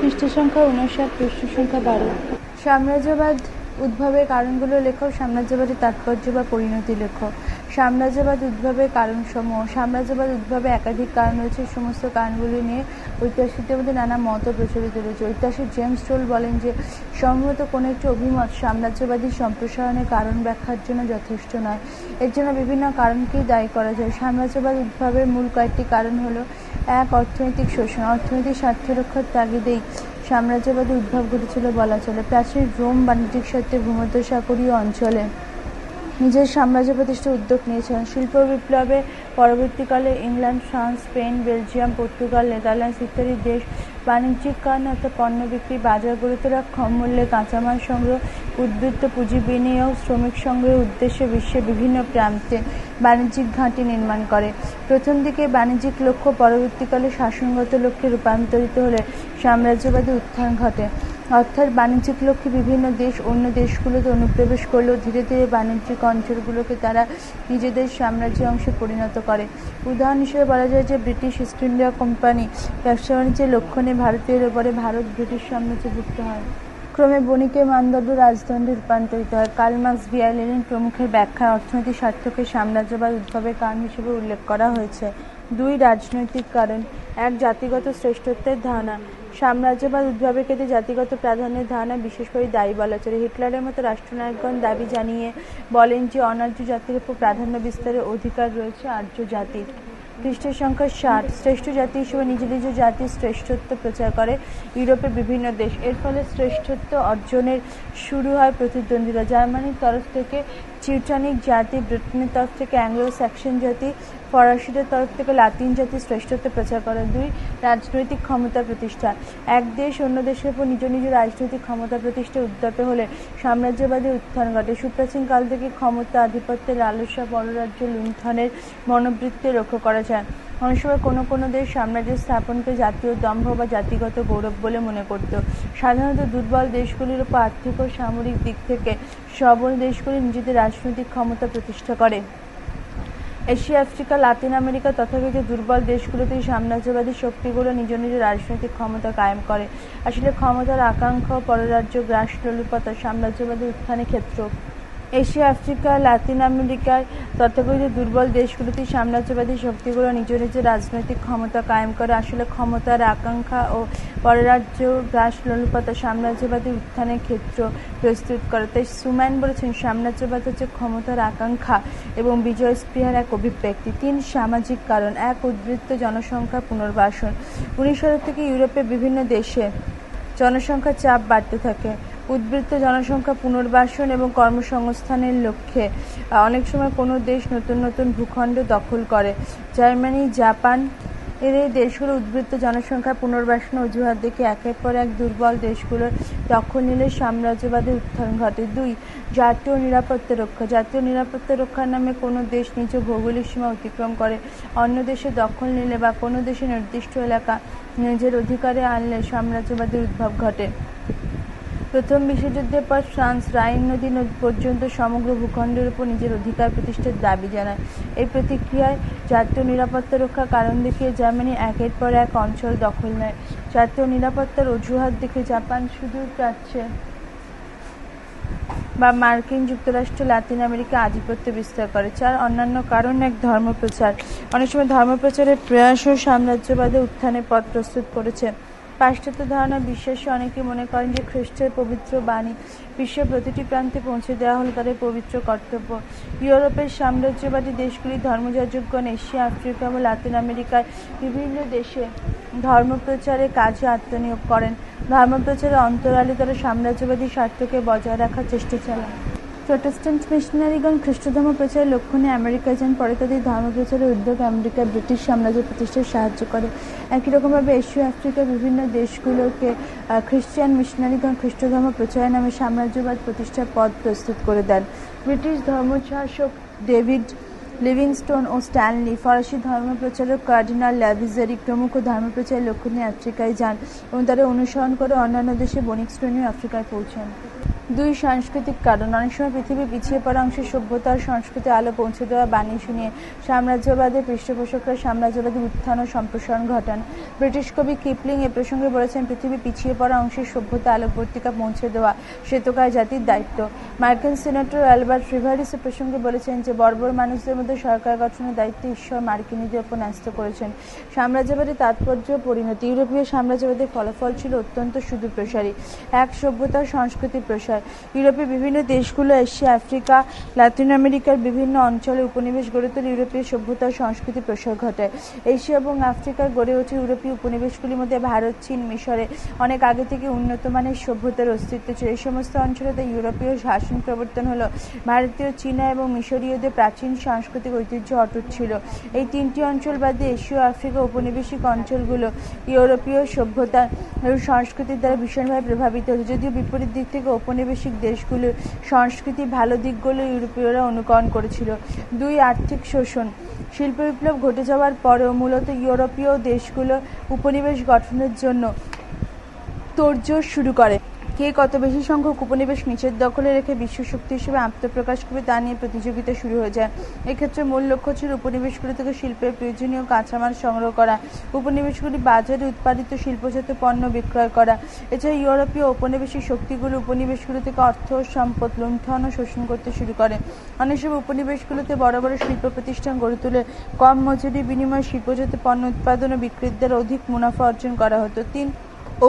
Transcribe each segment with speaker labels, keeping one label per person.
Speaker 1: পৃষ্ঠ সংখ্যা 59, পৃষ্ঠ সংখ্যা 12। সাম্রাজ্যবাদ উদ্ভবের কারণগুলো লেখো, সাম্রাজ্যবাদের তাৎপর্য বা পরিণতি লেখো। সাম্রাজ্যবাদ উদ্ভবের কারণসমূহ। সাম্রাজ্যবাদ উদ্ভবে একাধিক কারণ রয়েছে। সমস্ত কারণগুলি নিয়ে ঐতিহাসিকদের মধ্যে নানা মত প্রচলিত রয়েছে। ঐতিহাসিক জেমস টোল বলেন যে সম্ভবত কোনো একটি অভিমত সাম্রাজ্যবাদী সম্প্রসারণের কারণ ব্যাখ্যার জন্য যথেষ্ট নয়। এর জন্য বিভিন্ন কারণকেই দায়ী করা যায়। সাম্রাজ্যবাদ উদ্ভবের মূল কয়েকটি কারণ হলো: 1. অর্থনৈতিক শোষণ। অর্থনৈতিক স্বার্থ রক্ষার তাগিদেই সাম্রাজ্যবাদের উদ্ভব ঘটেছিল বলা চলে। প্রাচীন রোম বাণিজ্যিক স্বার্থে ভূমধ্যসাগরীয় অঞ্চলে নিজের সাম্রাজ্য প্রতিষ্ঠার উদ্যোগ নিয়েছিলেন। শিল্প বিপ্লবে পরবর্তীকালে England, France, Spain, Belgium, Portugal, Netherlands ইত্যাদি দেশ বাণিজ্যিক কারণে অর্থাৎ পণ্য বিক্রি, বাজার গড়ে তোলা, কম মূল্যে কাঁচামাল সংগ্রহ, উদ্বৃত্ত পুঁজি বিনিয়োগ, শ্রমিক সংগ্রহের উদ্দেশ্যে বিশ্বের বিভিন্ন প্রান্তে বাণিজ্যিক ঘাঁটি নির্মাণ করে। প্রথম দিকে বাণিজ্যিক লক্ষ্য পরবর্তীকালে শাসনগত লক্ষ্যে রূপান্তরিত হলে সাম্রাজ্যবাদী উত্থান ঘটে। অর্থাৎ বাণিজ্যিক লক্ষ্যে বিভিন্ন দেশ অন্য দেশগুলোতে অনুপ্রবেশ করলেও ধীরে ধীরে বাণিজ্যিক অঞ্চলগুলোকে তারা নিজেদের সাম্রাজ্যের অংশে পরিণত করে। উদাহরণ হিসেবে বলা যায় যে ব্রিটিশ ইস্ট ইন্ডিয়া কোম্পানি ব্যবসা বাণিজ্যের লক্ষ্য নিয়ে ভারতীয়ের ওপরে ভারত ব্রিটিশ সাম্রাজ্যভুক্ত হয়। ক্রমে বণিকের মানদণ্ড রাজদণ্ডে রূপান্তরিত হয়। Karl Marx, B.R.. লেনিন প্রমুখের ব্যাখ্যায় অর্থনৈতিক স্বার্থকে সাম্রাজ্যবাদ উদ্ভবের কারণ হিসেবে উল্লেখ করা হয়েছে। 2. রাজনৈতিক কারণ। 1. জাতিগত শ্রেষ্ঠত্বের ধারণা। সাম্রাজ্যবাদ উদ্ভবের ক্ষেত্রে জাতিগত প্রাধান্যের ধারণা বিশেষ করে দায়ী বলা চলে। হিটলারের মতো রাষ্ট্রনায়কগণ দাবি জানিয়ে বলেন যে অনার্য জাতির উপর প্রাধান্য বিস্তারের অধিকার রয়েছে আর্য জাতির। পৃষ্ঠের সংখ্যা 60। শ্রেষ্ঠ জাতি হিসেবে নিজ নিজ জাতির শ্রেষ্ঠত্ব প্রচার করে ইউরোপের বিভিন্ন দেশ। এর ফলে শ্রেষ্ঠত্ব অর্জনের শুরু হয় প্রতিদ্বন্দ্বিতা। জার্মানির তরফ থেকে টিউটনিক জাতি, ব্রিটেনের তরফ থেকে অ্যাংলো স্যাক্সন জাতি, ফরাসিদের তরফ থেকে লাতিন জাতি শ্রেষ্ঠত্ব প্রচার করে। 2. রাজনৈতিক ক্ষমতা প্রতিষ্ঠা। এক দেশ অন্য দেশের উপর নিজ নিজ রাজনৈতিক ক্ষমতা প্রতিষ্ঠা উদ্যত হলে সাম্রাজ্যবাদী উত্থান ঘটে। সুপ্রাচীন কাল থেকে ক্ষমতা, আধিপত্যের লালসা, পররাজ্য লুণ্ঠনের মনোবৃত্তি লক্ষ্য করা যায়। অনেক সময় কোনো কোনো দেশ সাম্রাজ্য স্থাপনকে জাতীয় দম্ভ বা জাতিগত গৌরব বলে মনে করত। সাধারণত দুর্বল দেশগুলির উপর আর্থিক ও সামরিক দিক থেকে সবল দেশগুলি নিজেদের রাজনৈতিক ক্ষমতা প্রতিষ্ঠা করে। এশিয়া, আফ্রিকা, লাতিন আমেরিকা তথাকথিত দুর্বল দেশগুলোতে সাম্রাজ্যবাদী শক্তিগুলো নিজ নিজ রাজনৈতিক ক্ষমতা কায়েম করে। আসলে ক্ষমতার আকাঙ্ক্ষা ও পররাজ্য গ্রাস লোলুপতা সাম্রাজ্যবাদী উত্থানের ক্ষেত্র। এশিয়া, আফ্রিকা, লাতিন আমেরিকার তথাকথিত দুর্বল দেশগুলোতে সাম্রাজ্যবাদী শক্তিগুলো নিজ নিজ রাজনৈতিক ক্ষমতা কায়েম করে। আসলে ক্ষমতার আকাঙ্ক্ষা ও পররাজ্য গ্রাস লোলুপতা সাম্রাজ্যবাদী উত্থানের ক্ষেত্র প্রস্তুত করে। তাই সুম্যান বলেছেন সাম্রাজ্যবাদ হচ্ছে ক্ষমতার আকাঙ্ক্ষা এবং বিজয় স্পৃহার এক অভিব্যক্তি। 3. সামাজিক কারণ। 1. উদ্বৃত্ত জনসংখ্যা পুনর্বাসন। 19 শতক থেকে ইউরোপের বিভিন্ন দেশে জনসংখ্যার চাপ বাড়তে থাকে। উদ্বৃত্ত জনসংখ্যা পুনর্বাসন এবং কর্মসংস্থানের লক্ষ্যে অনেক সময় কোনো দেশ নতুন নতুন ভূখণ্ড দখল করে। জার্মানি, জাপান এই দেশগুলো উদ্বৃত্ত জনসংখ্যা পুনর্বাসনের অজুহাত দেখে একের পর এক দুর্বল দেশগুলোর দখল নিলে সাম্রাজ্যবাদের উত্থান ঘটে। 2. জাতীয় নিরাপত্তা রক্ষা। জাতীয় নিরাপত্তা রক্ষার নামে কোনো দেশ নিজ ভৌগোলিক সীমা অতিক্রম করে অন্য দেশে দখল নিলে বা কোনো দেশের নির্দিষ্ট এলাকা নিজের অধিকারে আনলে সাম্রাজ্যবাদের উদ্ভব ঘটে। প্রথম বিশ্বযুদ্ধের পর ফ্রান্স রাইন নদী পর্যন্ত সমগ্র ভূখণ্ডের উপর নিজের অধিকার প্রতিষ্ঠার দাবি জানায়। এই প্রতিক্রিয়ায় জাতীয় নিরাপত্তা রক্ষার কারণ দেখিয়ে জার্মানি একের পর এক অঞ্চল দখল নেয়। জাতীয় নিরাপত্তার অজুহাত দেখে জাপান সুদূর প্রাচ্যে বা মার্কিন যুক্তরাষ্ট্র, লাতিন আমেরিকা আধিপত্য বিস্তার করে। 4. অন্যান্য কারণ। 1. ধর্মপ্রচার। অনেক সময় ধর্মপ্রচারের প্রয়াসও সাম্রাজ্যবাদের উত্থানের পথ প্রস্তুত করেছে। পাশ্চাত্য ধারণা বিশ্বাসী অনেকে মনে করেন যে খ্রিস্টের পবিত্র বাণী বিশ্বের প্রতিটি প্রান্তে পৌঁছে দেওয়া হলো তাদের পবিত্র কর্তব্য। ইউরোপের সাম্রাজ্যবাদী দেশগুলির ধর্মযাজকগণ এশিয়া, আফ্রিকা ও লাতিন আমেরিকার বিভিন্ন দেশে ধর্মপ্রচারের কাজে আত্মনিয়োগ করেন। ধর্মপ্রচারের অন্তরালে তারা সাম্রাজ্যবাদী স্বার্থকে বজায় রাখার চেষ্টা চালান। প্রোটেস্ট্যান্ট মিশনারিগণ খ্রিস্টধর্ম প্রচারের লক্ষ্য নিয়ে আমেরিকায় যান। পরে তাদের ধর্মপ্রচারের উদ্যোগ আমেরিকায় ব্রিটিশ সাম্রাজ্য প্রতিষ্ঠায় সাহায্য করে। একই রকমভাবে এশিয়া, আফ্রিকার বিভিন্ন দেশগুলোকে খ্রিস্টান মিশনারিগণ খ্রিস্টধর্ম প্রচারের নামে সাম্রাজ্যবাদ প্রতিষ্ঠার পথ প্রস্তুত করে দেন। ব্রিটিশ ধর্মশাসক ডেভিড লিভিংস্টোন ও স্ট্যানলি, ফরাসি ধর্মপ্রচারক কার্ডিনাল ল্যাভিজারি প্রমুখ ধর্মপ্রচারের লক্ষ্য নিয়ে আফ্রিকায় যান এবং তারা অনুসরণ করে অন্যান্য দেশে বণিক শ্রেণী আফ্রিকায় পৌঁছান। দুই, সাংস্কৃতিক কারণ। অনেক সময় পৃথিবীর পিছিয়ে পড়া অংশের সভ্যতার সংস্কৃতি আলো পৌঁছে দেওয়া বাণী শুনিয়ে সাম্রাজ্যবাদের পৃষ্ঠপোষকরা সাম্রাজ্যবাদী উত্থান ও সম্প্রসারণ ঘটান। ব্রিটিশ কবি কিপলিং এ প্রসঙ্গে বলেছেন, পৃথিবীর পিছিয়ে পড়া অংশের সভ্যতা আলোকবর্তিকা পৌঁছে দেওয়া শ্বেতকায় জাতির দায়িত্ব। মার্কিন সিনেটর অ্যালবার্ট রিভারিস এ প্রসঙ্গে বলেছেন যে বর্বর মানুষদের মধ্যে সরকার গঠনের দায়িত্ব ঈশ্বর মার্কিনীদের ওপর ন্যস্ত করেছেন। সাম্রাজ্যবাদী তাৎপর্য পরিণতি। ইউরোপীয় সাম্রাজ্যবাদের ফলাফল ছিল অত্যন্ত সুদূরপ্রসারী। এক, সভ্যতার সংস্কৃতির প্রসার। ইউরোপের বিভিন্ন দেশগুলো এশিয়া, আফ্রিকা, লাতিন আমেরিকার বিভিন্ন অঞ্চলে উপনিবেশ গড়ে তোলে ইউরোপীয় সভ্যতার সংস্কৃতির প্রসার ঘটায়। এশিয়া এবং আফ্রিকায় গড়ে ওঠে ইউরোপীয় উপনিবেশগুলির মধ্যে ভারত, চীন, মিশরে অনেক আগে থেকে উন্নত মানের সভ্যতার অস্তিত্ব ছিল। এই সমস্ত অঞ্চলে তাই ইউরোপীয় শাসন প্রবর্তন হলো। ভারতীয়, চীনা এবং মিশরীয়দের প্রাচীন সাংস্কৃতিক ঐতিহ্য অটুট ছিল। এই তিনটি অঞ্চল বাদে এশীয়, আফ্রিকা উপনিবেশিক অঞ্চলগুলো ইউরোপীয় সভ্যতা এবং সংস্কৃতির দ্বারা ভীষণভাবে প্রভাবিত হয়েছে। যদিও বিপরীত দিক থেকে ঔপনিবেশিক দেশগুলোর সংস্কৃতির ভালো দিকগুলো ইউরোপীয়রা অনুকরণ করেছিল। দুই, আর্থিক শোষণ। শিল্প বিপ্লব ঘটে যাওয়ার পরেও মূলত ইউরোপীয় দেশগুলো উপনিবেশ গঠনের জন্য তোড়জোড় শুরু করে। কে কত বেশি সংখ্যক উপনিবেশ নিচের দখলে রেখে বিশ্বশক্তি হিসেবে আত্মপ্রকাশ করবে তা নিয়ে প্রতিযোগিতা শুরু হয়ে যায়। এক্ষেত্রে মূল লক্ষ্য ছিল উপনিবেশগুলি থেকে শিল্পের প্রয়োজনীয় কাঁচামাল সংগ্রহ করা, উপনিবেশগুলি বাজারে উৎপাদিত শিল্পজাত পণ্য বিক্রয় করা। এছাড়া ইউরোপীয় ঔপনিবেশিক শক্তিগুলো উপনিবেশগুলি থেকে অর্থ ও সম্পদ লুণ্ঠন ও শোষণ করতে শুরু করে। অনেক সময় উপনিবেশগুলোতে বড় বড় শিল্প প্রতিষ্ঠান গড়ে তুলে কম মজুরি বিনিময়ে শিল্পজাত পণ্য উৎপাদন ও বিক্রির দ্বারা অধিক মুনাফা অর্জন করা হতো। তিন,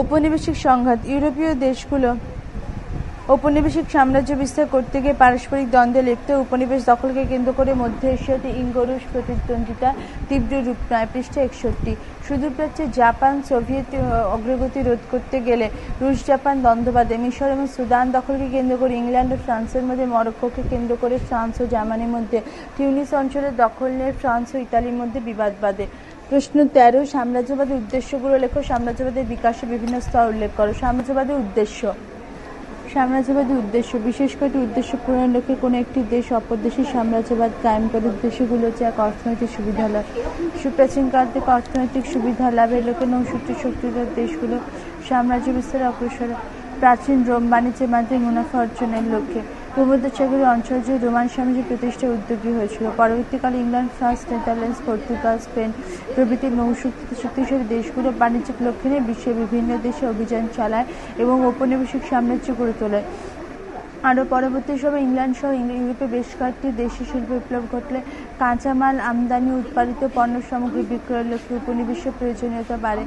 Speaker 1: ঔপনিবেশিক সংঘাত। ইউরোপীয় দেশগুলো ঔপনিবেশিক সাম্রাজ্য বিস্তার করতে গিয়ে পারস্পরিক দ্বন্দ্বে লিপ্ত। উপনিবেশ দখলকে কেন্দ্র করে মধ্য এশিয়াতে ইঙ্গ-রুশ প্রতিদ্বন্দ্বিতা তীব্র রূপ নেয়। পৃষ্ঠা 61। সুদূরপ্রাচ্যে জাপান সোভিয়েত অগ্রগতি রোধ করতে গেলে রুশ জাপান দ্বন্দ্ব বাধে। মিশর এবং সুদান দখলকে কেন্দ্র করে ইংল্যান্ড ও ফ্রান্সের মধ্যে, মরক্কোকে কেন্দ্র করে ফ্রান্স ও জার্মানির মধ্যে, টিউনিস অঞ্চলের দখল নিয়ে ফ্রান্স ও ইতালির মধ্যে বিবাদ বাধে। প্রশ্ন 13, সাম্রাজ্যবাদের উদ্দেশ্যগুলো লেখো। সাম্রাজ্যবাদের বিকাশের বিভিন্ন স্তর উল্লেখ করো। সাম্রাজ্যবাদের উদ্দেশ্য। সাম্রাজ্যবাদী উদ্দেশ্য। বিশেষ কয়েকটি উদ্দেশ্য পূরণের লক্ষ্যে কোনো একটি দেশ অপর দেশের সাম্রাজ্যবাদ কায়েম করে। উদ্দেশ্যগুলো হচ্ছে: এক, অর্থনৈতিক সুবিধা লাভ। সুপ্রাচীনকাল থেকে অর্থনৈতিক সুবিধা লাভের লক্ষ্যে নৌশক্তি শক্তিধর দেশগুলো সাম্রাজ্য বিস্তারে অগ্রসর। প্রাচীন রোম বাণিজ্যের মাধ্যমে মুনাফা অর্জনের লক্ষ্যে ভূমধ্যসাগরীয় অঞ্চল জুড়ে রোমান সাম্রাজ্য প্রতিষ্ঠার উদ্যোগী হয়েছিল। পরবর্তীকালে England, France, Netherlands, Portugal, Spain প্রভৃতি শক্তিশালী দেশগুলো বাণিজ্যিক লক্ষ্যে নিয়ে বিশ্বের বিভিন্ন দেশে অভিযান চালায় এবং ঔপনিবেশিক সাম্রাজ্য গড়ে তোলে। আরও পরবর্তী সময়ে ইংল্যান্ড সহ ইউরোপে বেশ কয়েকটি দেশে শিল্প বিপ্লব ঘটলে কাঁচামাল আমদানি, উৎপাদিত পণ্য সামগ্রী বিক্রয়ের লক্ষ্যে উপনিবেশের প্রয়োজনীয়তা বাড়ে।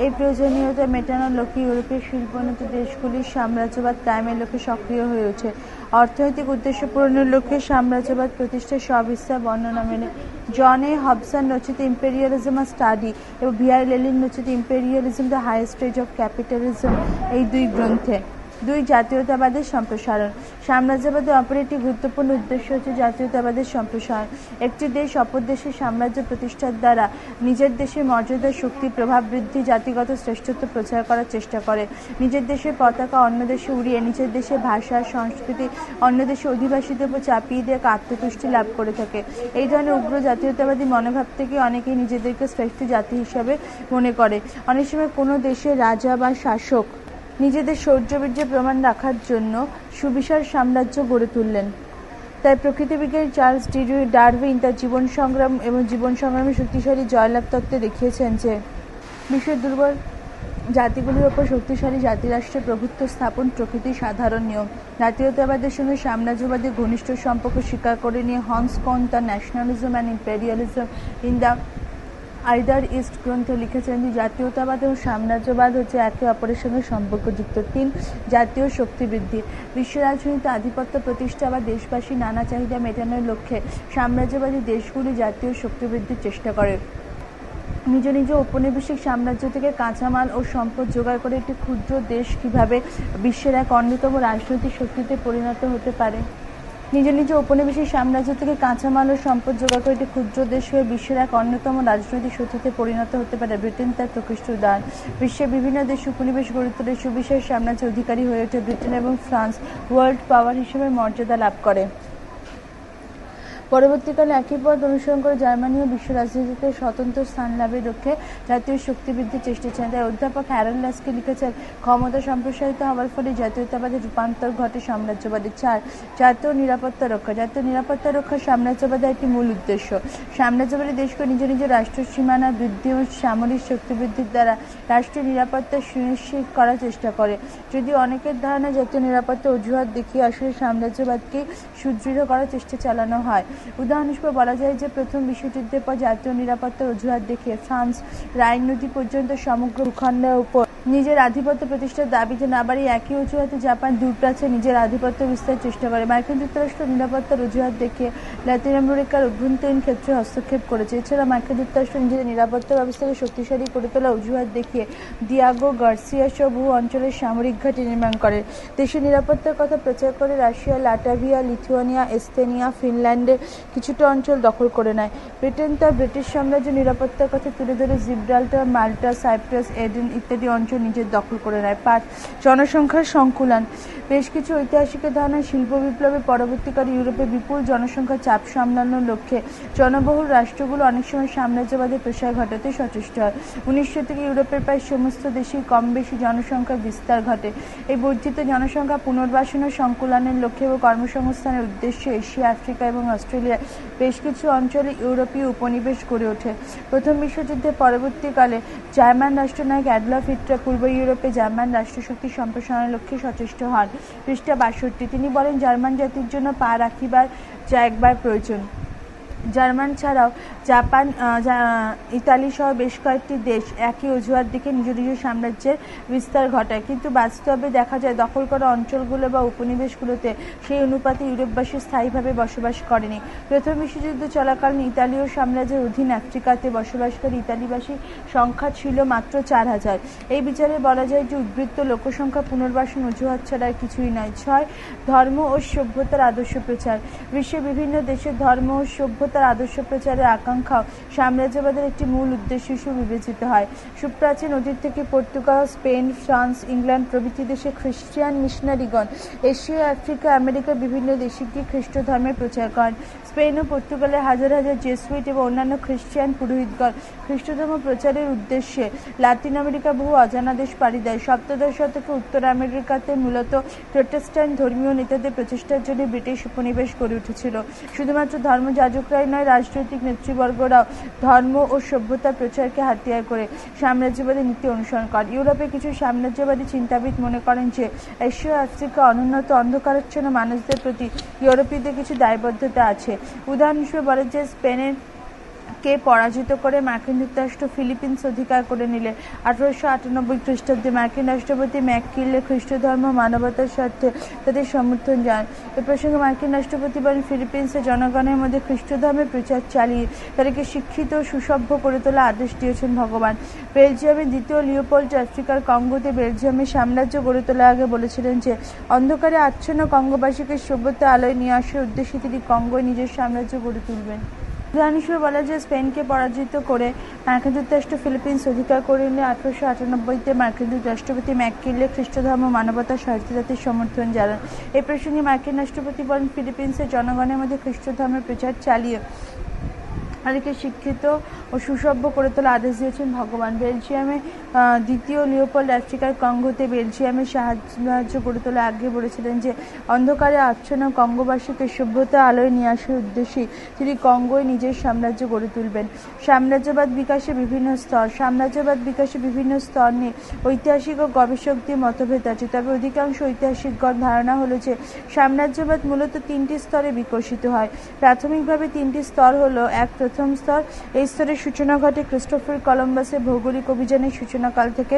Speaker 1: এই প্রয়োজনীয়তা মেটানোর লক্ষ্যে ইউরোপীয় শিল্পোন্নত দেশগুলির সাম্রাজ্যবাদ কায়েমের লক্ষ্যে সক্রিয় হয়ে ওঠে। অর্থনৈতিক উদ্দেশ্য পূরণের লক্ষ্যে সাম্রাজ্যবাদ প্রতিষ্ঠার সবিস্তার বর্ণনা মেলে জন এ হবসন রচিত ইম্পেরিয়ালিজম আ স্টাডি এবং ভিআই লেনিন রচিত imperialism the highest stage of capitalism এই দুই গ্রন্থে। দুই, জাতীয়তাবাদের সম্প্রসারণ। সাম্রাজ্যবাদের অপর একটি গুরুত্বপূর্ণ উদ্দেশ্য হচ্ছে জাতীয়তাবাদের সম্প্রসারণ। একটি দেশ অপর দেশের সাম্রাজ্য প্রতিষ্ঠার দ্বারা নিজের দেশের মর্যাদা, শক্তি, প্রভাব বৃদ্ধি, জাতিগত শ্রেষ্ঠত্ব প্রচার করার চেষ্টা করে। নিজের দেশের পতাকা অন্য দেশে উড়িয়ে নিজের দেশের ভাষা, সংস্কৃতি অন্য দেশের অধিবাসীদের উপর চাপিয়ে দিয়ে আত্মতুষ্টি লাভ করে থাকে। এই ধরনের উগ্র জাতীয়তাবাদী মনোভাব থেকে অনেকেই নিজেদেরকে শ্রেষ্ঠ জাতি হিসাবে মনে করে। অনেক সময় কোনো দেশের রাজা বা শাসক নিজেদের শৌর্যবীর্যের প্রমাণ রাখার জন্য সুবিশাল সাম্রাজ্য গড়ে তুললেন। তাই প্রকৃতিবিজ্ঞানী চার্লস ডারউইন তার জীবন সংগ্রামে শক্তিশালী জয়লাভ তত্ত্বে দেখিয়েছেন যে বিশ্বের দুর্বল জাতিগুলির ওপর শক্তিশালী জাতিরাষ্ট্রের প্রভুত্ব স্থাপন প্রকৃতির সাধারণ নিয়ম। জাতীয়তাবাদের সঙ্গে সাম্রাজ্যবাদের ঘনিষ্ঠ সম্পর্ক স্বীকার করে নিয়ে হন্স কোন তার nationalism and imperialism in the either east গ্রন্থে লিখেছেন যে জাতীয়তাবাদ এবং সাম্রাজ্যবাদ হচ্ছে একে অপরের সঙ্গে সম্পর্কযুক্ত। তিন, জাতীয় শক্তি বৃদ্ধি। বিশ্ব রাজনীতিতে আধিপত্য প্রতিষ্ঠা বা দেশবাসী নানা চাহিদা মেটানোর লক্ষ্যে সাম্রাজ্যবাদী দেশগুলি জাতীয় শক্তি বৃদ্ধির চেষ্টা করে। নিজ নিজ ঔপনিবেশিক সাম্রাজ্য থেকে কাঁচামাল ও সম্পদ জোগাড় করে একটি ক্ষুদ্র দেশ কিভাবে বিশ্বের এক অন্যতম রাজনৈতিক শক্তিতে পরিণত হতে পারে। নিজ নিজ ঔপনিবেশিক সাম্রাজ্য থেকে কাঁচামাল ও সম্পদ জোগাড় করে একটি ক্ষুদ্র দেশ হয়ে বিশ্বের এক অন্যতম রাজনৈতিক শক্তিতে পরিণত হতে পারে। ব্রিটেন তার প্রকৃষ্ট উদাহরণ। বিশ্বের বিভিন্ন দেশ উপনিবেশ গড়ে তোলে সুবিশাল সাম্রাজ্যের অধিকারী হয়ে ওঠে। ব্রিটেন এবং ফ্রান্স ওয়ার্ল্ড পাওয়ার হিসেবে মর্যাদা লাভ করে। পরবর্তীকালে একই পথ অনুসরণ করে জার্মানিও বিশ্ব রাজনীতিতে স্বতন্ত্র স্থান লাভের লক্ষ্যে জাতীয় শক্তি বৃদ্ধির চেষ্টা ছিলেন। তাই অধ্যাপক হ্যারল্ড লাস্কি লিখেছেন, ক্ষমতা সম্প্রসারিত হওয়ার ফলে জাতীয়তাবাদের রূপান্তর ঘটে সাম্রাজ্যবাদের। 4. জাতীয় নিরাপত্তা রক্ষা। জাতীয় নিরাপত্তা রক্ষা সাম্রাজ্যবাদের একটি মূল উদ্দেশ্য। সাম্রাজ্যবাদী দেশকে নিজ নিজ রাষ্ট্র সীমানা বৃদ্ধি ও সামরিক শক্তি বৃদ্ধির দ্বারা রাষ্ট্রীয় নিরাপত্তা সুনিশ্চিত করার চেষ্টা করে। যদিও অনেকের ধারণা জাতীয় নিরাপত্তা অজুহাত দেখিয়ে আসলে সাম্রাজ্যবাদকে সুদৃঢ় করার চেষ্টা চালানো হয়। উদাহরণ হিসেবে বলা যায় যে প্রথম বিশ্বযুদ্ধের পর জাতীয় নিরাপত্তার অজুহাত দেখিয়ে ফ্রান্স রাইন নদী পর্যন্ত সমগ্র ভূখণ্ডের উপর নিজের আধিপত্য প্রতিষ্ঠার দাবিতে না বাড়িয়ে একই অজুহাতে জাপান দূরপ্রাচ্যে নিজের আধিপত্য বিস্তারের চেষ্টা করে। মার্কিন যুক্তরাষ্ট্র নিরাপত্তার অজুহাত দেখিয়ে লাতিন আমেরিকার অভ্যন্তরীণ ক্ষেত্রে হস্তক্ষেপ করেছে। এছাড়া মার্কিন যুক্তরাষ্ট্র নিজের নিরাপত্তা ব্যবস্থাকে শক্তিশালী করে তোলা অজুহাত দেখিয়ে দিয়াগো গার্সিয়া সহ বহু অঞ্চলের সামরিক ঘাঁটি নির্মাণ করে। দেশের নিরাপত্তার কথা প্রচার করে রাশিয়া লাটভিয়া, লিথুয়ানিয়া, এস্তোনিয়া, ফিনল্যান্ডের কিছুটা অঞ্চল দখল করে নেয়। ব্রিটেন তার ব্রিটিশ সাম্রাজ্য নিরাপত্তার কথা তুলে ধরে জিব্রাল্টার, মাল্টা, সাইপ্রাস, এডেন ইত্যাদি অঞ্চল নিজের দখল করে নেয়। 5. জনসংখ্যার সংকুলান। বেশ কিছু ঐতিহাসিকের ধারণা শিল্প বিপ্লবের পরবর্তীকালে ইউরোপে বিপুল জনসংখ্যার চাপ সামলানোর লক্ষ্যে জনবহুল রাষ্ট্রগুলো অনেক সময় সাম্রাজ্যবাদের প্রসার ঘটাতে সচেষ্ট হয়। 1900 থেকে ইউরোপের প্রায় সমস্ত দেশেই কম বেশি জনসংখ্যার বিস্তার ঘটে। এই বর্ধিত জনসংখ্যা পুনর্বাসন ও সংকুলানের লক্ষ্যে ও কর্মসংস্থানের উদ্দেশ্যে এশিয়া, আফ্রিকা এবং অস্ট্রেলিয়ার বেশ কিছু অঞ্চলে ইউরোপীয় উপনিবেশ গড়ে ওঠে। প্রথম বিশ্বযুদ্ধের পরবর্তীকালে জার্মান রাষ্ট্রনায়ক অ্যাডলফ হিটলার পূর্ব ইউরোপে জার্মান রাষ্ট্রশক্তি সম্প্রসারণের লক্ষ্যে সচেষ্ট হন। পৃষ্ঠা 62। তিনি বলেন, জার্মান জাতির জন্য পা রাখিবার যা একবার প্রয়োজন। জার্মান ছাড়াও জাপান, ইতালি সহ বেশ কয়েকটি দেশ একই অজুহাত দেখে নিজ নিজ সাম্রাজ্যের বিস্তার ঘটায়, কিন্তু বাস্তবে দেখা যায় দখল করা অঞ্চলগুলো বা উপনিবেশগুলোতে সেই অনুপাতে ইউরোপবাসী স্থায়ীভাবে বসবাস করেনি। প্রথম বিশ্বযুদ্ধ চলাকালীন ইতালীয় সাম্রাজ্যের অধীন আফ্রিকাতে বসবাসকারী ইতালিবাসীর সংখ্যা ছিল মাত্র 4000। এই বিচারে বলা যায় যে উদ্বৃত্ত লোকসংখ্যা পুনর্বাসন অজুহাত ছাড়া আর কিছুই নয়। 6. ধর্ম ও সভ্যতার আদর্শ প্রচার। বিশ্বের বিভিন্ন দেশের ধর্ম ও সভ্যতার আদর্শ প্রচারের আকাঙ্ক্ষাও সাম্রাজ্যবাদের একটি মূল উদ্দেশ্য হিসেবে বিবেচিত হয়। সুপ্রাচীন অতীত থেকে পর্তুগাল, স্পেন, ফ্রান্স, ইংল্যান্ড প্রভৃতি দেশে খ্রিস্টান মিশনারিগণ এশিয়া, আফ্রিকা, আমেরিকার বিভিন্ন দেশে গিয়ে খ্রিস্ট ধর্মের প্রচার করেন। স্পেন ও পর্তুগালের হাজার হাজার জেসুইট এবং অন্যান্য খ্রিস্টান পুরোহিতগণ খ্রিস্টধর্ম প্রচারের উদ্দেশ্যে লাতিন আমেরিকার বহু অজানা দেশ পাড়ি দেয়। সপ্তদশ শতকে উত্তর আমেরিকাতে মূলত প্রোটেস্ট্যান্ট ধর্মীয় নেতাদের প্রচেষ্টার জন্য ব্রিটিশ উপনিবেশ গড়ে উঠেছিল। শুধুমাত্র ধর্মযাজকরাই নয়, রাজনৈতিক নেতৃবর্গরাও ধর্ম ও সভ্যতার প্রচারকে হাতিয়ার করে সাম্রাজ্যবাদী নীতি অনুসরণ করে। ইউরোপে কিছু সাম্রাজ্যবাদী চিন্তাবিদ মনে করেন যে এশিয়া, আফ্রিকা অনুন্নত অন্ধকারাচ্ছন্ন মানুষদের প্রতি ইউরোপীয়দের কিছু দায়বদ্ধতা আছে। উদাহরণ হিসেবে বলে যে স্পেনের কে পরাজিত করে মার্কিন যুক্তরাষ্ট্র ফিলিপিন্স অধিকার করে নিলে 1898 খ্রিস্টাব্দে মার্কিন রাষ্ট্রপতি ম্যাককিনলে খ্রিস্ট ধর্ম মানবতার স্বার্থে তাদের সমর্থন জানান। এ প্রসঙ্গে মার্কিন রাষ্ট্রপতি বলেন, ফিলিপিন্সের জনগণের মধ্যে খ্রিস্ট ধর্মের প্রচার চালিয়ে তাদেরকে শিক্ষিত ও সুসভ্য করে তোলা আদেশ দিয়েছেন ভগবান। বেলজিয়ামের দ্বিতীয় লিওপোল্ড আফ্রিকার কঙ্গোতে বেলজিয়ামের সাম্রাজ্য গড়ে তোলার আগে বলেছিলেন যে অন্ধকারে আচ্ছন্ন কঙ্গোবাসীকে সভ্যতা আলোয় নিয়ে আসার উদ্দেশ্যে তিনি কঙ্গোয় নিজের সাম্রাজ্য গড়ে তুলবেন। উদাহরণ হিসেবে বলা যায় স্পেনকে পরাজিত করে মার্কিন যুক্তরাষ্ট্র ফিলিপিন্স অধিকার করে নিলে 1898-তে মার্কিন রাষ্ট্রপতি ম্যাককিনলে খ্রিস্ট ধর্ম মানবতার স্বার্থে জাতির সমর্থন জানান। এই প্রসঙ্গে মার্কিন রাষ্ট্রপতি বলেন, ফিলিপিন্সের জনগণের মধ্যে খ্রিস্ট ধর্মের প্রচার চালিয়ে তাদেরকে শিক্ষিত ও সুসভ্য করে তোলা আদেশ দিয়েছেন ভগবান। বেলজিয়ামে দ্বিতীয় লিওপোল্ড আফ্রিকার কঙ্গোতে বেলজিয়ামের সাম্রাজ্য গড়ে তোলা আগে বলেছিলেন যে অন্ধকারে আচ্ছন্ন কঙ্গোবাসীকে সভ্যতা আলোয় নিয়ে আসার উদ্দেশ্যে তিনি কঙ্গোয় নিজের সাম্রাজ্য গড়ে তুলবেন। সাম্রাজ্যবাদ বিকাশে বিভিন্ন স্তর। সাম্রাজ্যবাদ বিকাশে বিভিন্ন স্তর নিয়ে ঐতিহাসিক ও গবেষকদের মতভেদ আছে, তবে অধিকাংশ ঐতিহাসিকগণ ধারণা হলো যে সাম্রাজ্যবাদ মূলত 3টি স্তরে বিকশিত হয়। প্রাথমিকভাবে 3টি স্তর হলো: এক, প্রথম স্তর। এই স্তরের সূচনা ঘটে ক্রিস্টোফার কলম্বাসের ভৌগোলিক অভিযানের সূচনাকাল থেকে।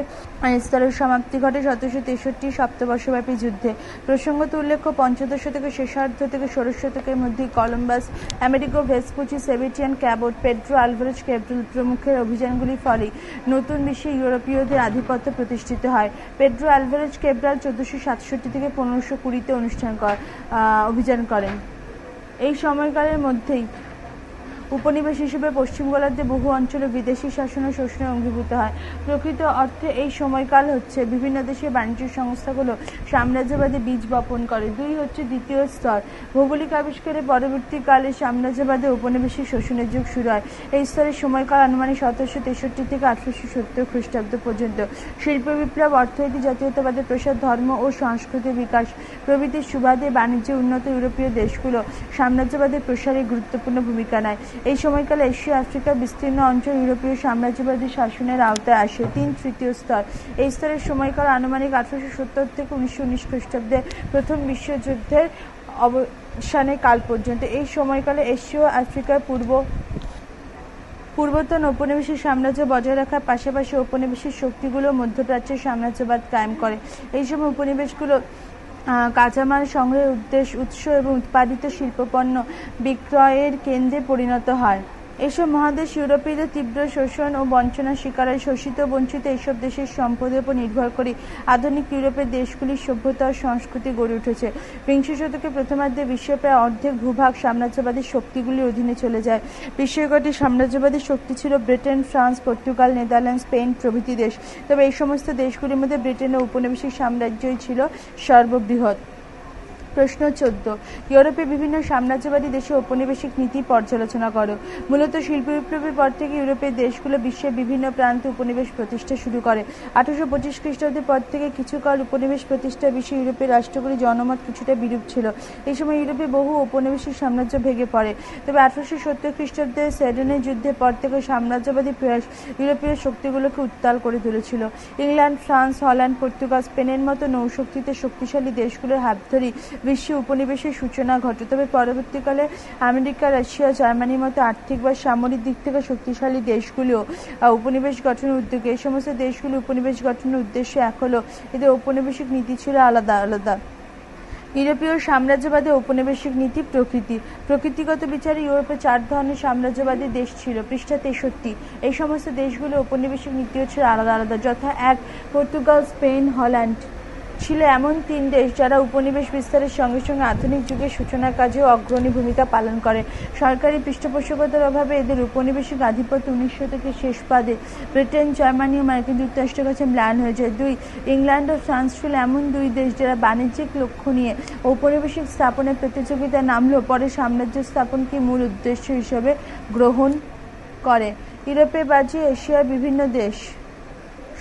Speaker 1: এই স্তরের সমাপ্তি ঘটে 1763 সপ্তবর্ষব্যাপী যুদ্ধে। প্রসঙ্গত উল্লেখ্য, পঞ্চদশ শতকের শেষার্ধ থেকে ষোড়শ শতকের মধ্যে Columbus, Amerigo Vespucci, Sebastian Cabot, Pedro Alvarez Cabral প্রমুখের অভিযানগুলির ফলে নতুন বিশ্বে ইউরোপীয়দের আধিপত্য প্রতিষ্ঠিত হয়। পেড্রো আলভারেজ ক্যাব্রাল 1467 থেকে 1520-তে অভিযান করেন। এই সময়কালের মধ্যেই উপনিবেশ হিসেবে পশ্চিম গোলার্ধে বহু অঞ্চলে বিদেশি শাসন ও শোষণে অঙ্গীভূত হয়। প্রকৃত অর্থে এই সময়কাল হচ্ছে বিভিন্ন দেশের বাণিজ্য সংস্থাগুলো সাম্রাজ্যবাদী বীজ বপন করে। 2 হচ্ছে দ্বিতীয় স্তর। ভৌগোলিক আবিষ্কারের পরবর্তীকালে সাম্রাজ্যবাদী উপনিবেশিক শোষণের যুগ শুরু হয়। এই স্তরের সময়কাল আনুমানিক 1763 থেকে 1870 খ্রিস্টাব্দ পর্যন্ত। শিল্প বিপ্লব, অর্থনীতি, জাতীয়তাবাদের প্রসার, ধর্ম ও সংস্কৃতির বিকাশ প্রভৃতির সুবাদে বাণিজ্যে উন্নত ইউরোপীয় দেশগুলো সাম্রাজ্যবাদের প্রসারে গুরুত্বপূর্ণ ভূমিকা নেয়। এই সময়কালে এশিয়া আফ্রিকার বিস্তীর্ণ অঞ্চল ইউরোপীয় সাম্রাজ্যবাদী শাসনের আওতায় আসে। 3 তৃতীয় স্তর। এই স্তরের সময়কাল আনুমানিক 1870 থেকে 1919 খ্রিস্টাব্দে প্রথম বিশ্বযুদ্ধের অবসানের কাল পর্যন্ত। এই সময়কালে এশীয় আফ্রিকার পূর্বতন ঔপনিবেশিক সাম্রাজ্য বজায় রাখার পাশাপাশি ঔপনিবেশিক শক্তিগুলো মধ্যপ্রাচ্যের সাম্রাজ্যবাদ কায়েম করে। এই সময় উপনিবেশগুলো কাঁচামাল সংগ্রহের উৎস এবং উৎপাদিত শিল্পপণ্য বিক্রয়ের কেন্দ্রে পরিণত হয়। এসব মহাদেশ ইউরোপীয়দের তীব্র শোষণ ও বঞ্চনার শিকার হয়। শোষিত বঞ্চিত এসব দেশের সম্পদের উপর নির্ভর করে আধুনিক ইউরোপের দেশগুলির সভ্যতা ও সংস্কৃতি গড়ে উঠেছে। বিংশ শতকের প্রথমার্ধে বিশ্বের প্রায় অর্ধেক ভূভাগ সাম্রাজ্যবাদী শক্তিগুলির অধীনে চলে যায়। বিশ্বের কটি সাম্রাজ্যবাদী শক্তি ছিল Britain, France, Portugal, Netherland, Spain প্রভৃতি দেশ। তবে এই সমস্ত দেশগুলির মধ্যে ব্রিটেনের উপনিবেশিক সাম্রাজ্যই ছিল সর্ববৃহৎ। প্রশ্ন 14। ইউরোপের বিভিন্ন সাম্রাজ্যবাদী দেশে ঔপনিবেশিক নীতি পর্যালোচনা করো। মূলত শিল্প বিপ্লবের পর থেকে ইউরোপের দেশগুলো বিশ্বের বিভিন্ন প্রান্তে উপনিবেশ প্রতিষ্ঠা শুরু করে। 1825 খ্রিস্টাব্দের পর থেকে কিছুকাল উপনিবেশ প্রতিষ্ঠার বিষয়ে ইউরোপের রাষ্ট্রগুলির জনমত কিছুটা বিরূপ ছিল। এই সময় ইউরোপে বহু ঔপনিবেশিক সাম্রাজ্য ভেঙে পড়ে। তবে 1870 খ্রিস্টাব্দে সেডনের যুদ্ধের পর থেকে সাম্রাজ্যবাদী প্রয়াস ইউরোপীয় শক্তিগুলোকে উত্তাল করে তুলেছিল। ইংল্যান্ড, ফ্রান্স, হল্যান্ড, পর্তুগাল, স্পেনের মতো নৌশক্তিতে শক্তিশালী দেশগুলোর হাত ধরে বিশ্বে উপনিবেশের সূচনা ঘটে। তবে পরবর্তীকালে আমেরিকা, রাশিয়া, জার্মানির মতো আর্থিক বা সামরিক দিক থেকে শক্তিশালী দেশগুলো উপনিবেশ গঠনের উদ্যোগে। এই সমস্ত দেশগুলো উপনিবেশ গঠনের উদ্দেশ্য এক হলো এদের ঔপনিবেশিক নীতি ছিল আলাদা আলাদা। ইউরোপীয় সাম্রাজ্যবাদী ঔপনিবেশিক নীতি প্রকৃতি। প্রকৃতিগত বিচারে ইউরোপে 4 ধরনের সাম্রাজ্যবাদী দেশ ছিল। পৃষ্ঠা 63। এই সমস্ত দেশগুলো ঔপনিবেশিক নীতিও ছিল আলাদা আলাদা, যথা 1 পর্তুগাল, স্পেন, হল্যান্ড ছিল এমন 3 দেশ যারা উপনিবেশ বিস্তারের সঙ্গে সঙ্গে আধুনিক যুগের সূচনার কাজেও অগ্রণী ভূমিকা পালন করে। সরকারি পৃষ্ঠপোষকতার অভাবে এদের উপনিবেশিক আধিপত্য 19 শতকের শেষ পাদে ব্রিটেন, জার্মানি ও মার্কিন যুক্তরাষ্ট্রের কাছে ম্লান হয়ে যায়। 2 ইংল্যান্ড ও ফ্রান্স ছিল এমন 2 দেশ যারা বাণিজ্যিক লক্ষ্য নিয়ে ঔপনিবেশিক স্থাপনের প্রতিযোগিতায় নামলেও পরে সাম্রাজ্য স্থাপনকে মূল উদ্দেশ্য হিসেবে গ্রহণ করে। ইউরোপের বাজে এশিয়ার বিভিন্ন দেশ।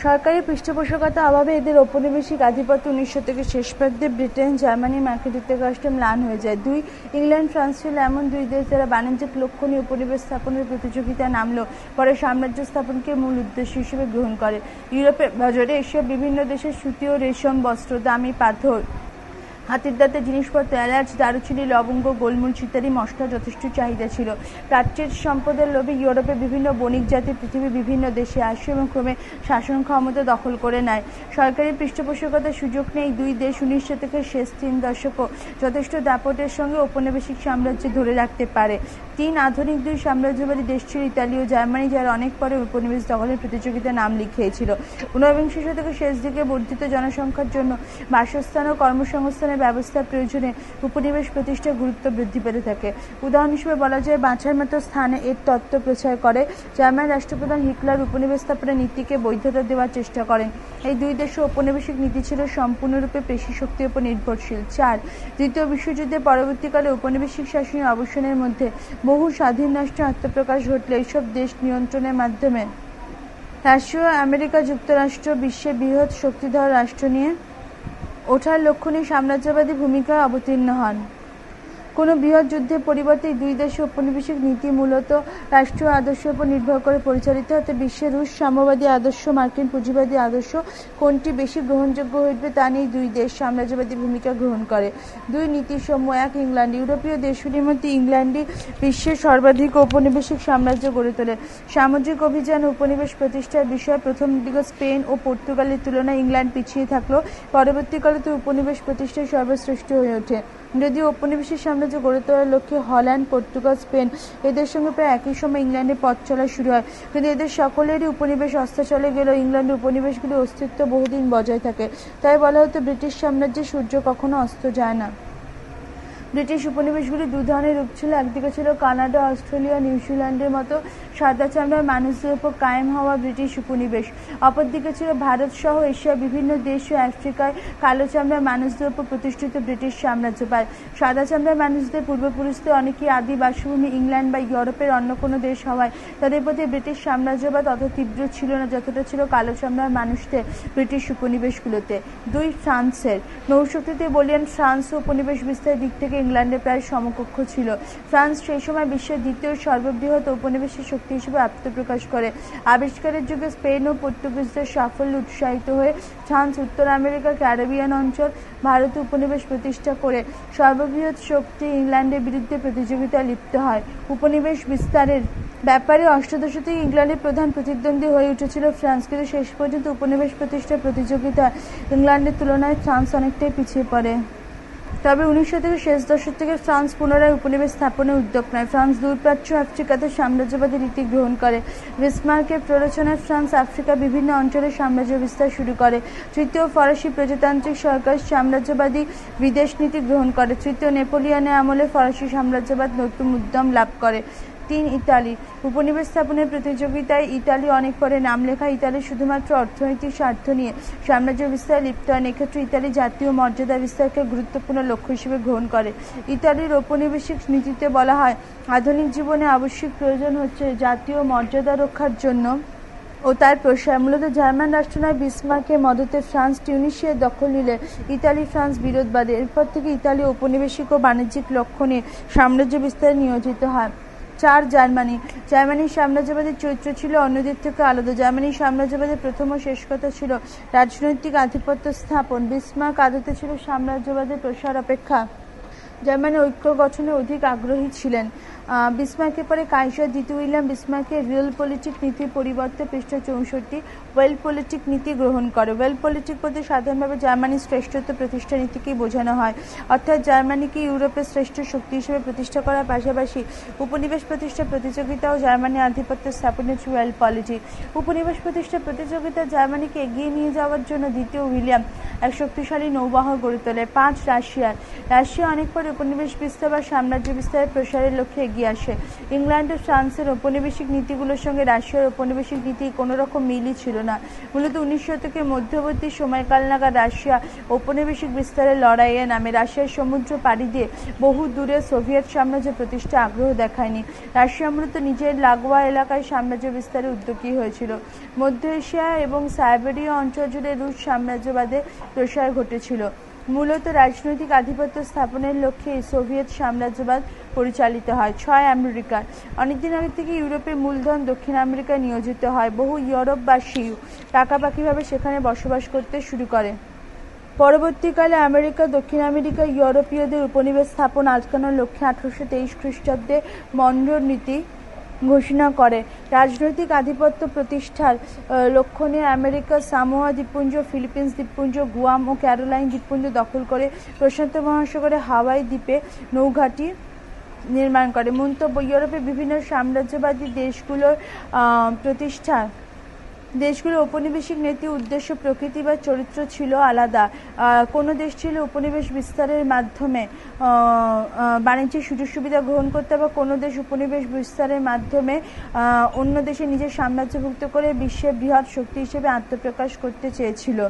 Speaker 1: সরকারি পৃষ্ঠপোষকতার অভাবে এদের ঔপনিবেশিক আধিপত্য 19 শতকের শেষ প্রান্তে ব্রিটেন, জার্মানি, মার্কিন যুক্তরাষ্ট্রে ম্লান হয়ে যায়। 2 ইংল্যান্ড, ফ্রান্স ছিল এমন 2 দেশ যারা বাণিজ্যিক লক্ষ্য নিয়ে উপনিবেশ স্থাপনের প্রতিযোগিতায় নামলেও পরে সাম্রাজ্য স্থাপনকে মূল উদ্দেশ্য হিসেবে গ্রহণ করে। ইউরোপের বাজারে এশিয়ার বিভিন্ন দেশের সুতি ও রেশম বস্ত্র, দামি পাথর, হাতির দাঁতের জিনিসপত্র, এলাচ, দারুচিনি, লবঙ্গ, গোলমরিচ ইত্যাদি মশলা যথেষ্ট চাহিদা ছিল। প্রাচ্যের সম্পদের লোভে ইউরোপের বিভিন্ন বণিক জাতি পৃথিবীর বিভিন্ন দেশে আসে এবং ক্রমে শাসন ক্ষমতা দখল করে নেয়। সরকারি পৃষ্ঠপোষকতার সুযোগ নেই 2 দেশ 19 শতকের শেষ 3 দশকও যথেষ্ট দাপটের সঙ্গে ঔপনিবেশিক সাম্রাজ্য ধরে রাখতে পারে। 3 আধুনিক 2 সাম্রাজ্যবাদী দেশ ছিল ইতালি ও জার্মানি, যারা অনেক পরে উপনিবেশ দখলের প্রতিযোগিতায় নাম লিখিয়েছিল। 19বিংশ শতকের শেষ দিকে বর্ধিত জনসংখ্যার জন্য বাসস্থান ও কর্মসংস্থানের ব্যবস্থার প্রয়োজনে উপনিবেশ প্রতিষ্ঠার গুরুত্ব বৃদ্ধি পেতে থাকে। উদাহরণ হিসেবে বলা যায় বাঁচার মতো স্থানে এর তত্ত্ব প্রচার করে। জার্মান রাষ্ট্রপ্রধান হিটলার উপনিবেশ স্থাপনের নীতিকে বৈধতা দেওয়ার চেষ্টা করেন। এই 2 দেশের ঔপনিবেশিক নীতি ছিল সম্পূর্ণরূপে পেশি শক্তির উপর নির্ভরশীল। 4 দ্বিতীয় বিশ্বযুদ্ধের পরবর্তীকালে উপনিবেশিক শাসনের অবসানের মধ্যে বহু স্বাধীন রাষ্ট্র আত্মপ্রকাশ ঘটলে এইসব দেশ নিয়ন্ত্রণের মাধ্যমে রাশিয়া, আমেরিকা যুক্তরাষ্ট্র বিশ্বের বৃহৎ শক্তিধর রাষ্ট্র নিয়ে ওঠার লক্ষ্য নিয়ে সাম্রাজ্যবাদী ভূমিকায় অবতীর্ণ হন। কোনো বৃহৎ যুদ্ধের পরিবর্তে এই 2 দেশের ঔপনিবেশিক নীতি মূলত রাষ্ট্রীয় আদর্শের উপর নির্ভর করে পরিচালিত হতে বিশ্বের রুশ সাম্যবাদী আদর্শ, মার্কিন পুঁজিবাদী আদর্শ কোনটি বেশি গ্রহণযোগ্য হইবে তা নিয়ে 2 দেশ সাম্রাজ্যবাদী ভূমিকা গ্রহণ করে। 2 নীতিসমূহ। 1 ইংল্যান্ড। ইউরোপীয় দেশগুলির মধ্যে ইংল্যান্ডই বিশ্বের সর্বাধিক ঔপনিবেশিক সাম্রাজ্য গড়ে তোলে। সামুদ্রিক অভিযান ও উপনিবেশ প্রতিষ্ঠার বিষয়ে প্রথম দিকে স্পেন ও পর্তুগালের তুলনায় ইংল্যান্ড পিছিয়ে থাকলেও পরবর্তীকালে তো উপনিবেশ প্রতিষ্ঠায় সর্বশ্রেষ্ঠ হয়ে ওঠে। যদিও উপনিবেশিক সাম্রাজ্য গড়ে তোলার লক্ষ্যে হল্যান্ড, পর্তুগাল, স্পেন এদের সঙ্গে প্রায় একই সময় ইংল্যান্ডে পথ চলা শুরু হয়, কিন্তু এদের সকলেরই উপনিবেশ অস্তাচলে গেলেও ইংল্যান্ডের উপনিবেশগুলির অস্তিত্ব বহুদিন বজায় থাকে। তাই বলা হতো ব্রিটিশ সাম্রাজ্যে সূর্য কখনো অস্ত যায় না। ব্রিটিশ উপনিবেশগুলি দু ধরনের রূপ ছিল। একদিকে ছিল কানাডা, অস্ট্রেলিয়া, নিউজিল্যান্ডের মতো সাদা চামড়ার মানুষদের উপর কায়েম হওয়া ব্রিটিশ উপনিবেশ। অপরদিকে ছিল ভারত সহ এশিয়ার বিভিন্ন দেশ ও আফ্রিকায় কালো চামড়ার মানুষদের উপর প্রতিষ্ঠিত ব্রিটিশ সাম্রাজ্যবাদ। সাদা চামড়ার মানুষদের পূর্বপুরুষদের অনেকেই আদি বাসভূমি ইংল্যান্ড বা ইউরোপের অন্য কোনো দেশ হওয়ায় তাদের প্রতি ব্রিটিশ সাম্রাজ্যবাদ অত তীব্র ছিল না যতটা ছিল কালো চামড়ার মানুষদের ব্রিটিশ উপনিবেশগুলোতে। 2. ফ্রান্সের নৌশক্তিতে বলিয়ান ফ্রান্স ও উপনিবেশ বিস্তারের দিক থেকে ইংল্যান্ডের প্রায় সমকক্ষ ছিল। ফ্রান্স সেই সময় বিশ্বের দ্বিতীয় সর্ববৃহৎ উপনিবেশের শক্তি হিসেবে আত্মপ্রকাশ করে। আবিষ্কারের যুগে স্পেন ও পর্তুগিজদের সাফল্য উৎসাহিত হয়ে ফ্রান্স উত্তর আমেরিকা, ক্যারিবিয়ান অঞ্চল, ভারতে উপনিবেশ প্রতিষ্ঠা করে সর্ববৃহৎ শক্তি ইংল্যান্ডের বিরুদ্ধে প্রতিযোগিতায় লিপ্ত হয়। উপনিবেশ বিস্তারের ব্যাপারে অষ্টাদশ থেকে ইংল্যান্ডের প্রধান প্রতিদ্বন্দ্বী হয়ে উঠেছিল ফ্রান্স, কিন্তু শেষ পর্যন্ত উপনিবেশ প্রতিষ্ঠার প্রতিযোগিতায় ইংল্যান্ডের তুলনায় ফ্রান্স অনেকটাই পিছিয়ে পড়ে। তবে 19 শতকের শেষ দশক থেকে ফ্রান্স পুনরায় উপনিবেশ স্থাপনের উদ্যোগ নেয়। ফ্রান্স দূরপ্রাচ্য আফ্রিকাতে সাম্রাজ্যবাদী রীতি গ্রহণ করে। বিসমার্কের প্ররোচনায় ফ্রান্স আফ্রিকার বিভিন্ন অঞ্চলে সাম্রাজ্য বিস্তার শুরু করে। তৃতীয় ফরাসি প্রজাতান্ত্রিক সরকার সাম্রাজ্যবাদী বিদেশ নীতি গ্রহণ করে। তৃতীয় নেপোলিয়নের আমলে ফরাসি সাম্রাজ্যবাদ নতুন উদ্যম লাভ করে। 3. ইতালি উপনিবেশ স্থাপনের প্রতিযোগিতায় ইতালি অনেক পরে নাম লেখা। ইতালি শুধুমাত্র অর্থনৈতিক স্বার্থ নিয়ে সাম্রাজ্য বিস্তারে লিপ্ত হয়। এক্ষেত্রে ইতালি জাতীয় মর্যাদা বিস্তারকে গুরুত্বপূর্ণ লক্ষ্য হিসেবে গ্রহণ করে। ইতালির ঔপনিবেশিক নীতিতে বলা হয়, আধুনিক জীবনে আবশ্যিক প্রয়োজন হচ্ছে জাতীয় মর্যাদা রক্ষার জন্য ও তার প্রসার। মূলত জার্মান রাষ্ট্রনায়ক বিসমার্কের মদতে ফ্রান্স টিউনিশিয়ার দখল নিলে ইতালি ফ্রান্স বিরোধ বাঁধে। এরপর থেকে ইতালি ঔপনিবেশিক ও বাণিজ্যিক লক্ষ্য নিয়ে সাম্রাজ্য বিস্তারে নিয়োজিত হয়। 4. জার্মানির সাম্রাজ্যবাদের চরিত্র ছিল অন্যদের থেকে আলাদা। জার্মানির সাম্রাজ্যবাদের প্রথম ও শেষ কথা ছিল রাজনৈতিক আধিপত্য স্থাপন। বিসমার্ক আদতে ছিল সাম্রাজ্যবাদের প্রসার অপেক্ষা জার্মানি ঐক্য গঠনে অধিক আগ্রহী ছিলেন। বিসমার্কের পরে কাইজার দ্বিতীয় উইলিয়াম বিসমার্কের রিয়েল পলিটিক নীতির পরিবর্তে পৃষ্ঠা 64 ওয়েল পলিটিক নীতি গ্রহণ করে। ওয়েল পলিটিক বলতে সাধারণভাবে জার্মানির শ্রেষ্ঠত্ব প্রতিষ্ঠা নীতিকেই বোঝানো হয়, অর্থাৎ জার্মানিকে ইউরোপের শ্রেষ্ঠ শক্তি হিসেবে প্রতিষ্ঠা করার পাশাপাশি উপনিবেশ প্রতিষ্ঠা প্রতিযোগিতা ও জার্মানির আধিপত্য স্থাপনের ওয়েল পলিটিক। উপনিবেশ প্রতিষ্ঠা প্রতিযোগিতা জার্মানিকে এগিয়ে নিয়ে যাওয়ার জন্য দ্বিতীয় উইলিয়াম এক শক্তিশালী নৌবহর গড়ে তোলে। 5. রাশিয়া অনেক পরে উপনিবেশ বিস্তার বা সাম্রাজ্য বিস্তারের প্রসারের লক্ষ্যে এগিয়ে আসে। ইংল্যান্ড ও ফ্রান্সের ঔপনিবেশিক নীতিগুলোর সঙ্গে রাশিয়ার ঔপনিবেশিক নীতি কোনো রকম মিলই ছিল না। মূলত 19 শতকের মধ্যবর্তী সময়কাল নাগাদ রাশিয়া ঔপনিবেশিক বিস্তারের লড়াইয়ে নামে। রাশিয়ার সমুদ্র পাড়ি দিয়ে বহু দূরে সোভিয়েত সাম্রাজ্য প্রতিষ্ঠা আগ্রহ দেখায়নি। রাশিয়া মূলত নিজের লাগোয়া এলাকায় সাম্রাজ্য বিস্তারে উদ্যোগী হয়েছিল। মধ্য এশিয়া এবং সাইবেরীয় অঞ্চল জুড়ে রুশ সাম্রাজ্যবাদের প্রসার ঘটেছিল। মূলত রাজনৈতিক আধিপত্য স্থাপনের লক্ষ্যে সোভিয়েত সাম্রাজ্যবাদ পরিচালিত হয়। 6. আমেরিকার অনেকদিন আগে থেকে ইউরোপের মূলধন দক্ষিণ আমেরিকায় নিয়োজিত হয়। বহু ইউরোপবাসী পাকাপাকিভাবে সেখানে বসবাস করতে শুরু করে। পরবর্তীকালে আমেরিকা দক্ষিণ আমেরিকায় ইউরোপীয়দের উপনিবেশ স্থাপন আটকানোর লক্ষ্যে 1823 খ্রিস্টাব্দে মনরো নীতি ঘোষণা করে। রাজনৈতিক আধিপত্য প্রতিষ্ঠার লক্ষ্য নিয়ে আমেরিকা সামোয়া দ্বীপপুঞ্জ, ফিলিপিন্স দ্বীপপুঞ্জ, গুয়াম ও ক্যারোলাইন দ্বীপপুঞ্জ দখল করে প্রশান্ত মহাসাগরে হাওয়াই দ্বীপে নৌঘাঁটি নির্মাণ করে। মন্তব্য: ইউরোপের বিভিন্ন সাম্রাজ্যবাদী দেশগুলো ঔপনিবেশিক নীতি, উদ্দেশ্য, প্রকৃতি বা চরিত্র ছিল আলাদা। কোনো দেশ ছিল উপনিবেশ বিস্তারের মাধ্যমে বাণিজ্যিক সুযোগ সুবিধা গ্রহণ করতে, বা কোনো দেশ উপনিবেশ বিস্তারের মাধ্যমে অন্য দেশে নিজের সাম্রাজ্যভুক্ত করে বিশ্বের বৃহৎ শক্তি হিসেবে আত্মপ্রকাশ করতে চেয়েছিল।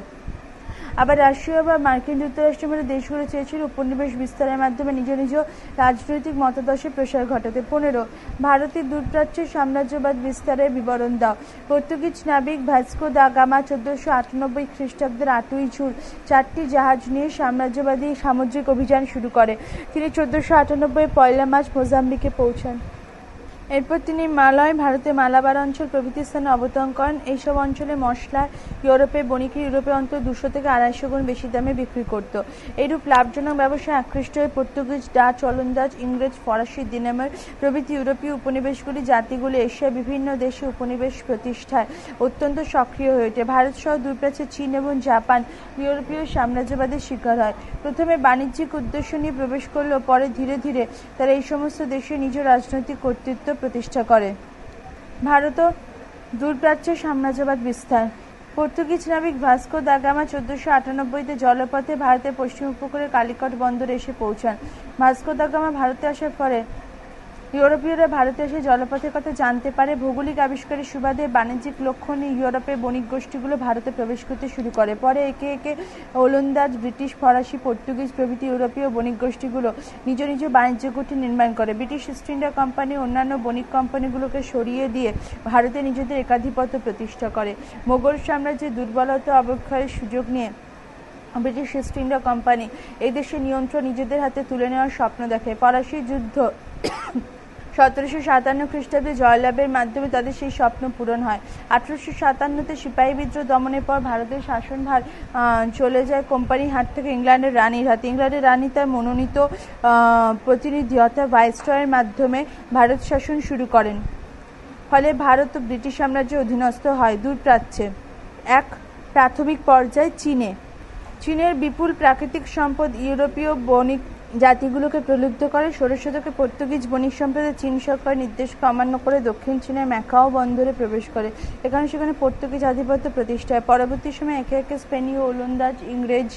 Speaker 1: আবার রাশিয়া বা মার্কিন যুক্তরাষ্ট্রের মতো দেশগুলো চেয়েছিল উপনিবেশ বিস্তারের মাধ্যমে নিজ নিজ রাজনৈতিক মতাদর্শের প্রসার ঘটাতে। 15. ভারতের দূরপ্রাচ্যের সাম্রাজ্যবাদ বিস্তারের বিবরণ দাও। পর্তুগিজ নাবিক ভাস্কো দা গামা 1498 খ্রিস্টাব্দের 8ই জুন 4টি জাহাজ নিয়ে সাম্রাজ্যবাদী সামুদ্রিক অভিযান শুরু করে। তিনি 1498 পয়লা মার্চ মোজাম্বিকে পৌঁছান। এরপর তিনি মালয়, ভারতের মালাবার অঞ্চল প্রভৃতি স্থানে অবতরণ করেন। এইসব অঞ্চলে মশলা ইউরোপের বণিকরা ইউরোপে অন্তত 200 থেকে 250 গুণ বেশি দামে বিক্রি করত। এইরূপ লাভজনক ব্যবসায় আকৃষ্ট হয়ে পর্তুগিজ, ডাচ, ওলন্দাজ, ইংরেজ, ফরাসি, ডেনমার্ক প্রভৃতি ইউরোপীয় উপনিবেশগুলি জাতিগুলি এশিয়ার বিভিন্ন দেশে উপনিবেশ প্রতিষ্ঠায় অত্যন্ত সক্রিয় হয়ে ওঠে। ভারত সহ দূরপ্রাচ্যের চীন এবং জাপান ইউরোপীয় সাম্রাজ্যবাদের শিকার হয়। প্রথমে বাণিজ্যিক উদ্দেশ্য নিয়ে প্রবেশ করলেও পরে ধীরে ধীরে তারা এই সমস্ত দেশে নিজ রাজনৈতিক কর্তৃত্ব প্রতিষ্ঠা করে। ভারত ও দূরপ্রাচ্যের সাম্রাজ্যবাদ বিস্তার। পর্তুগিজ নাবিক ভাস্কো দা গামা 1498-তে জলপথে ভারতের পশ্চিম উপকূলের কালিকট বন্দরে এসে পৌঁছান। ভাস্কো দা গামা ভারতে আসার পরে ইউরোপীয়রা ভারতে এসে জলপথের কথা জানতে পারে। ভৌগোলিক আবিষ্কারের সুবাদে বাণিজ্যিক লক্ষ্য নিয়ে ইউরোপের বণিক গোষ্ঠীগুলো ভারতে প্রবেশ করতে শুরু করে। পরে একে একে ওলন্দাজ, ব্রিটিশ, ফরাসি, পর্তুগিজ প্রভৃতি ইউরোপীয় বণিক গোষ্ঠীগুলো নিজ নিজ বাণিজ্য ঘাঁটি নির্মাণ করে। ব্রিটিশ ইস্ট ইন্ডিয়া কোম্পানি অন্যান্য বণিক কোম্পানিগুলোকে সরিয়ে দিয়ে ভারতে নিজেদের একাধিপত্য প্রতিষ্ঠা করে। মোগল সাম্রাজ্যের দুর্বলতা অবক্ষয়ের সুযোগ নিয়ে ব্রিটিশ ইস্ট ইন্ডিয়া কোম্পানি এই দেশের নিয়ন্ত্রণ নিজেদের হাতে তুলে নেওয়ার স্বপ্ন দেখে। ফরাসি যুদ্ধ 1757 খ্রিস্টাব্দে জয়লাভের মাধ্যমে তাদের সেই স্বপ্ন পূরণ হয়। 1857-তে সিপাহী বিদ্রোহ দমনের পর ভারতের শাসনভার চলে যায় কোম্পানির হাত থেকে ইংল্যান্ডের রানীর হাতে। ইংল্যান্ডের রানী তার মনোনীত প্রতিনিধি অর্থাৎ ভাইসরয়ের মাধ্যমে ভারত শাসন শুরু করেন। ফলে ভারত ও ব্রিটিশ সাম্রাজ্যের অধীনস্থ হয়। দূর প্রাচ্যে এক প্রাথমিক পর্যায়ে চীনের বিপুল প্রাকৃতিক সম্পদ ইউরোপীয় বণিক জাতিগুলোকে প্রলুব্ধ করে। 16 শতকে পর্তুগিজ বণিক সম্প্রদায় চীন সরকার নির্দেশকে অমান্য করে দক্ষিণ চীনের ম্যাকাও বন্দরে প্রবেশ করে। এখানে সেখানে পর্তুগিজ আধিপত্য প্রতিষ্ঠা হয়। পরবর্তী সময়ে একে একে স্পেনীয়, ওলন্দাজ, ইংরেজ,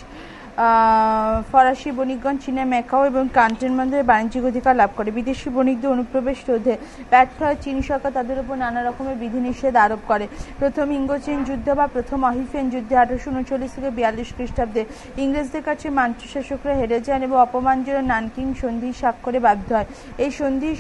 Speaker 1: ফরাসি বণিকগণ চীনের ম্যাকাও এবং কান্টন বন্দরে বাণিজ্যিক অধিকার লাভ করে। বিদেশি বণিকদের অনুপ্রবেশ রোধে ব্যর্থ হয় চীন সরকার তাদের উপর নানা রকমের বিধিনিষেধ আরোপ করে। প্রথম ইঙ্গো-চীন যুদ্ধ বা প্রথম অহিফেন যুদ্ধে 1839-42 খ্রিস্টাব্দে ইংরেজদের কাছে মাঞ্চু শাসকরা হেরে যান এবং অপমানজনক নানকিং সন্ধি স্বাক্ষরে বাধ্য হয়। এই সন্ধি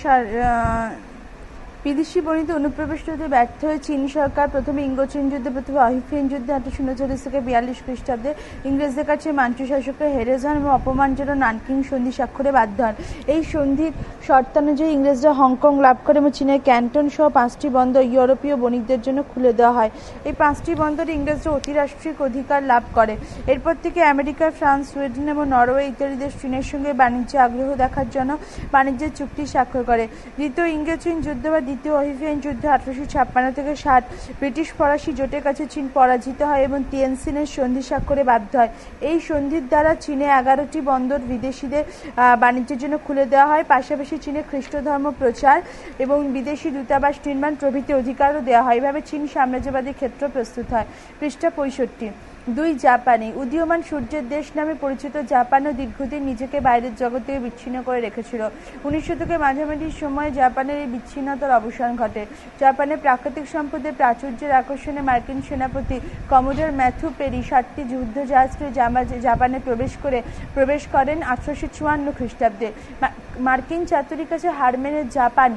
Speaker 1: বিদেশি বণিকদের অনুপ্রবেশ রোধে ব্যর্থ হয়ে চীন সরকার প্রথমে ইঙ্গো-চীন যুদ্ধে, প্রথমে অহিফেন যুদ্ধে 1839-42 খ্রিস্টাব্দে ইংরেজদের কাছে মাঞ্চু শাসকরা হেরে যান এবং অপমানজনক নানকিং সন্ধি স্বাক্ষরে বাধ্য হন। এই সন্ধির শর্তানুযায়ী ইংরেজরা হংকং লাভ করে এবং চীনের ক্যান্টন সহ 5টি বন্দর ইউরোপীয় বণিকদের জন্য খুলে দেওয়া হয়। এই 5টি বন্দরে ইংরেজরা অতিরাষ্ট্রিক অধিকার লাভ করে। এরপর থেকে আমেরিকা, ফ্রান্স, সুইডেন এবং নরওয়ে ইত্যাদি দেশ চীনের সঙ্গে বাণিজ্যে আগ্রহ দেখার জন্য বাণিজ্যের চুক্তি স্বাক্ষর করে। দ্বিতীয় ইঙ্গো-চীন যুদ্ধ বা দ্বিতীয় অহিফেন যুদ্ধে 1856-60 ব্রিটিশ ফরাসি জোটের কাছে চীন পরাজিত হয় এবং তিয়ানজিনের সন্ধি স্বাক্ষরে বাধ্য হয়। এই সন্ধির দ্বারা চীনে 11টি বন্দর বিদেশিদের বাণিজ্যের জন্য খুলে দেওয়া হয়। পাশাপাশি চীনে খ্রিস্ট ধর্ম প্রচার এবং বিদেশি দূতাবাস নির্মাণ প্রভৃতি অধিকারও দেওয়া হয়। এভাবে চীন সাম্রাজ্যবাদী ক্ষেত্র প্রস্তুত হয়। পৃষ্ঠা 65। 2 জাপানি। উদীয়মান সূর্যের দেশ নামে পরিচিত জাপানও দীর্ঘদিন নিজেকে বাইরের জগৎ থেকে বিচ্ছিন্ন করে রেখেছিল। 19 শতকের মাঝামাঝি সময়ে জাপানের এই বিচ্ছিন্নতার অবসান ঘটে। জাপানের প্রাকৃতিক সম্পদের প্রাচুর্যের আকর্ষণে মার্কিন সেনাপতি কমোডর ম্যাথু পেরি 7টি যুদ্ধজাহাজ জাপানে প্রবেশ করেন 1854 খ্রিস্টাব্দে। মার্কিন চাতুরীর কাছে হার মেনে জাপান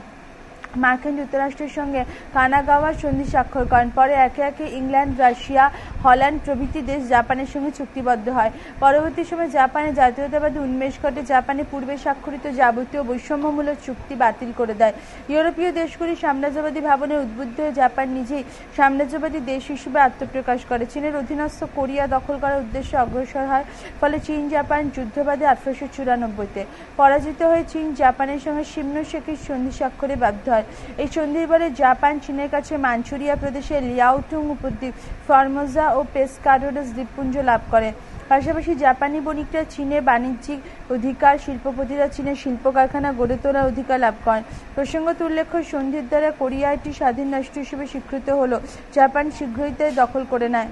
Speaker 1: মার্কিন যুক্তরাষ্ট্রের সঙ্গে কানাগাওয়া সন্ধি স্বাক্ষর করেন। পরে একে একে ইংল্যান্ড, রাশিয়া, হল্যান্ড প্রভৃতি দেশ জাপানের সঙ্গে চুক্তিবদ্ধ হয়। পরবর্তী সময়ে জাপানে জাতীয়তাবাদী উন্মেষ ঘটে। জাপানে পূর্বে স্বাক্ষরিত যাবতীয় বৈষম্যমূলক চুক্তি বাতিল করে দেয়। ইউরোপীয় দেশগুলি সাম্রাজ্যবাদী ভাবনে উদ্বুদ্ধ হয়ে জাপান নিজেই সাম্রাজ্যবাদী দেশ হিসেবে আত্মপ্রকাশ করে। চীনের অধীনস্থ কোরিয়া দখল করার উদ্দেশ্যে অগ্রসর হয়। ফলে চীন জাপান যুদ্ধ বাধে 1894-তে। পরাজিত হয়ে চীন জাপানের সঙ্গে শিমনোসেকি সন্ধি স্বাক্ষরে বাধ্য হয়। এই সন্ধির পরে জাপান চীনের কাছে মাঞ্চুরিয়া প্রদেশের লিয়াওটুং উপদ্বীপ, ফরমোজা ও পেসকাডোরাস দ্বীপপুঞ্জ লাভ করে। পাশাপাশি জাপানি বণিকরা চীনে বাণিজ্যিক অধিকার, শিল্পপতিরা চীনের শিল্প কারখানা গড়ে তোলার অধিকার লাভ করেন। প্রসঙ্গত উল্লেখ্য, সন্ধির দ্বারা কোরিয়া একটি স্বাধীন রাষ্ট্র হিসেবে স্বীকৃত হলো। জাপান শীঘ্রই তা দখল করে নেয়।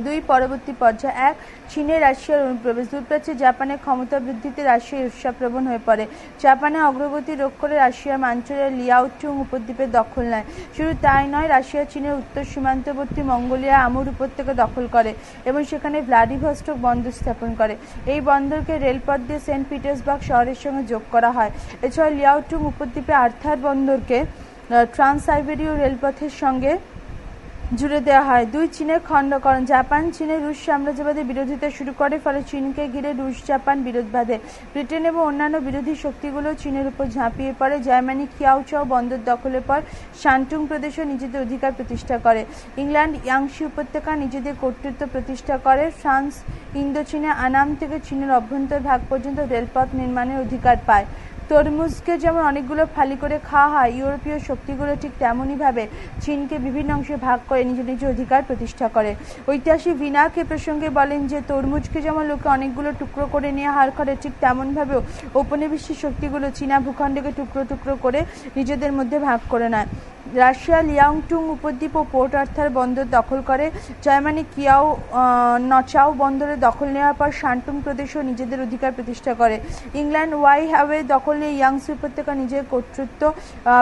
Speaker 1: 2 পরবর্তী পর্যায়ে। 1 চীনে রাশিয়ার অনুপ্রবেশ। দূরপ্রাচ্যে জাপানের ক্ষমতা বৃদ্ধিতে রাশিয়া ঈর্ষাপ্রবণ হয়ে পড়ে। জাপানের অগ্রগতি রোধ করে রাশিয়া মাঞ্চুরিয়ার লিয়াওটুং উপদ্বীপের দখল নেয়। শুধু তাই নয়, রাশিয়া চীনের উত্তর সীমান্তবর্তী মঙ্গোলিয়া আমুর উপত্যকা দখল করে এবং সেখানে ভ্লাদিভস্টক বন্দর স্থাপন করে। এই বন্দরকে রেলপথ দিয়ে সেন্ট পিটার্সবার্গ শহরের সঙ্গে যোগ করা হয়। এছাড়া লিয়াওটুং উপদ্বীপে আর্থার বন্দরকে ট্রান্স সাইবেরীয় রেলপথের সঙ্গে জুড়ে দেওয়া হয়। 2 চীনের খণ্ডকরণ। জাপান চীনের রুশ সাম্রাজ্যবাদের বিরোধিতা শুরু করে। ফলে চীনকে ঘিরে রুশ জাপান বিরোধ বাঁধে। ব্রিটেন এবং অন্যান্য বিরোধী শক্তিগুলো চীনের উপর ঝাঁপিয়ে পড়ে। জার্মানি কিয়াওচাও বন্দর দখলের পর শান্টুং প্রদেশও নিজেদের অধিকার প্রতিষ্ঠা করে। ইংল্যান্ড ইয়াংশি উপত্যকা নিজেদের কর্তৃত্ব প্রতিষ্ঠা করে। ফ্রান্স ইন্দোচীনে আনাম থেকে চীনের অভ্যন্তর ভাগ পর্যন্ত রেলপথ নির্মাণের অধিকার পায়। তরমুজকে যেমন অনেকগুলো ফালি করে খাওয়া হয়, ইউরোপীয় শক্তিগুলো ঠিক তেমনইভাবে চীনকে বিভিন্ন অংশে ভাগ করে নিজ নিজ অধিকার প্রতিষ্ঠা করে। ঐতিহাসিক ভিনাক এ প্রসঙ্গে বলেন যে তরমুজকে যেমন লোকে অনেকগুলো টুকরো করে নিয়ে হার করে, ঠিক তেমনভাবেও ঔপনিবেশিক শক্তিগুলো চীনা ভূখণ্ডকে টুকরো টুকরো করে নিজেদের মধ্যে ভাগ করে নেয়। রাশিয়া লিয়াংটুং উপদ্বীপ ও পোর্ট আর্থার বন্দর দখল করে। জার্মানি কিয়াও নচাও বন্দরে দখল নেওয়ার পর শান্টুং প্রদেশও নিজেদের অধিকার প্রতিষ্ঠা করে। ইংল্যান্ড ওয়াইহাওয়ে দখল নিয়ে ইয়াংসি উপত্যকা নিজের কর্তৃত্ব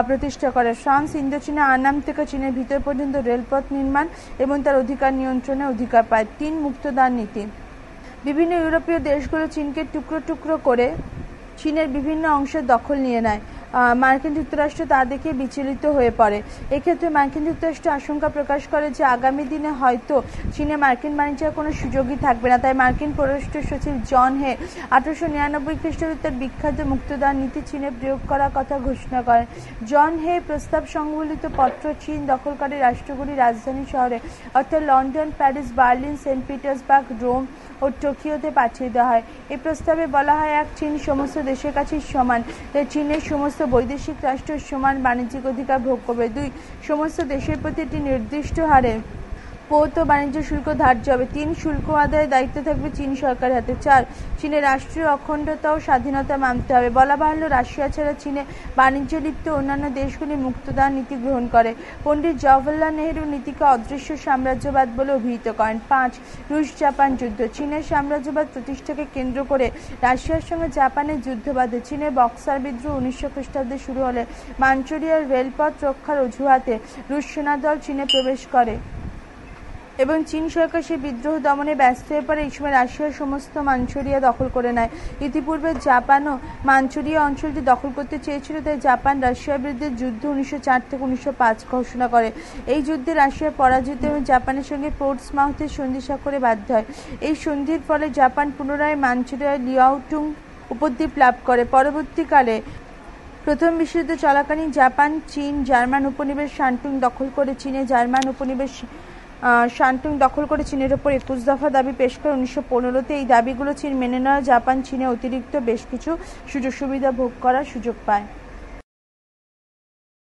Speaker 1: প্রতিষ্ঠা করে। ফ্রান্স ইন্দোচীনে আনাম থেকে চীনের ভিতর পর্যন্ত রেলপথ নির্মাণ এবং তার অধিকার নিয়ন্ত্রণে অধিকার পায়। ৩ মুক্তদান নীতি। বিভিন্ন ইউরোপীয় দেশগুলো চীনকে টুকরো টুকরো করে চীনের বিভিন্ন অংশের দখল নিয়ে নেয়। মার্কিন যুক্তরাষ্ট্র তা দেখে বিচলিত হয়ে পড়ে। এক্ষেত্রে মার্কিন যুক্তরাষ্ট্র আশঙ্কা প্রকাশ করে যে আগামী দিনে হয়তো চীনে মার্কিন বাণিজ্যের কোনো সুযোগই থাকবে না। তাই মার্কিন পররাষ্ট্র সচিব জন হে 1899 খ্রিস্টাব্দে তার বিখ্যাত মুক্তদান নীতি চীনে প্রয়োগ করার কথা ঘোষণা করেন। জন হে প্রস্তাব সংবলিত পত্র চীন দখলকারী রাষ্ট্রগুলির রাজধানী শহরে অর্থাৎ London, Paris, Berlin, Saint Petersburg, Rome ও টোকিওতে পাঠিয়ে দেওয়া হয়। এই প্রস্তাবে বলা হয়, 1 চীন সমস্ত দেশের কাছেই সমান, তাই চীনের সমস্ত বৈদেশিক রাষ্ট্র সমান বাণিজ্যিক অধিকার ভোগ করবে। 2 সমস্ত দেশের প্রতি একটি নির্দিষ্ট হারে পৌত বাণিজ্য শুল্ক ধার্য হবে। 3 শুল্ক আদায়ের দায়িত্ব থাকবে চীন সরকারের হাতে। 4 চীনের রাষ্ট্রীয় অখণ্ডতা ও স্বাধীনতা মানতে হবে। বলা বাহুল্য, রাশিয়া ছাড়া চীনে বাণিজ্য লিপ্ত অন্যান্য দেশগুলি মুক্তদান নীতি গ্রহণ করে। পণ্ডিত জওহরলাল নেহরু নীতিকে অদৃশ্য সাম্রাজ্যবাদ বলে অভিহিত করেন। 5 রুশ জাপান যুদ্ধ। চীনের সাম্রাজ্যবাদ প্রতিষ্ঠাকে কেন্দ্র করে রাশিয়ার সঙ্গে জাপানের যুদ্ধ বাধে। চীনের বক্সার বিদ্রোহ 1900 খ্রিস্টাব্দে শুরু হলে মাঞ্চুরিয়ার রেলপথ রক্ষার অজুহাতে রুশ সেনাদল চীনে প্রবেশ করে এবং চীন সরকার সেই বিদ্রোহ দমনে ব্যস্ত হয়ে পড়ে। এই সময় রাশিয়ার সমস্ত মাঞ্চুরিয়া দখল করে নেয়। ইতিপূর্বে জাপানও মাঞ্চুরিয়া অঞ্চলটি দখল করতে চেয়েছিল, তাই জাপান রাশিয়ার বিরুদ্ধে যুদ্ধ 1904 থেকে 1905 ঘোষণা করে। এই যুদ্ধে রাশিয়া পরাজিত এবং জাপানের সঙ্গে পোর্টসমাউথের সন্ধি স্বাক্ষরে বাধ্য হয়। এই সন্ধির ফলে জাপান পুনরায় মাঞ্চুরিয়ার লিয়াওটুং উপদ্বীপ লাভ করে। পরবর্তীকালে প্রথম বিশ্বযুদ্ধ চলাকালীন জাপান চীন জার্মান উপনিবেশ শান্টুং দখল করে চীনের ওপর 21 দফা দাবি পেশ করে 1915-তে। এই দাবিগুলো চীন মেনে নেওয়া জাপান চীনে অতিরিক্ত বেশ কিছু সুযোগ সুবিধা ভোগ করার সুযোগ পায়।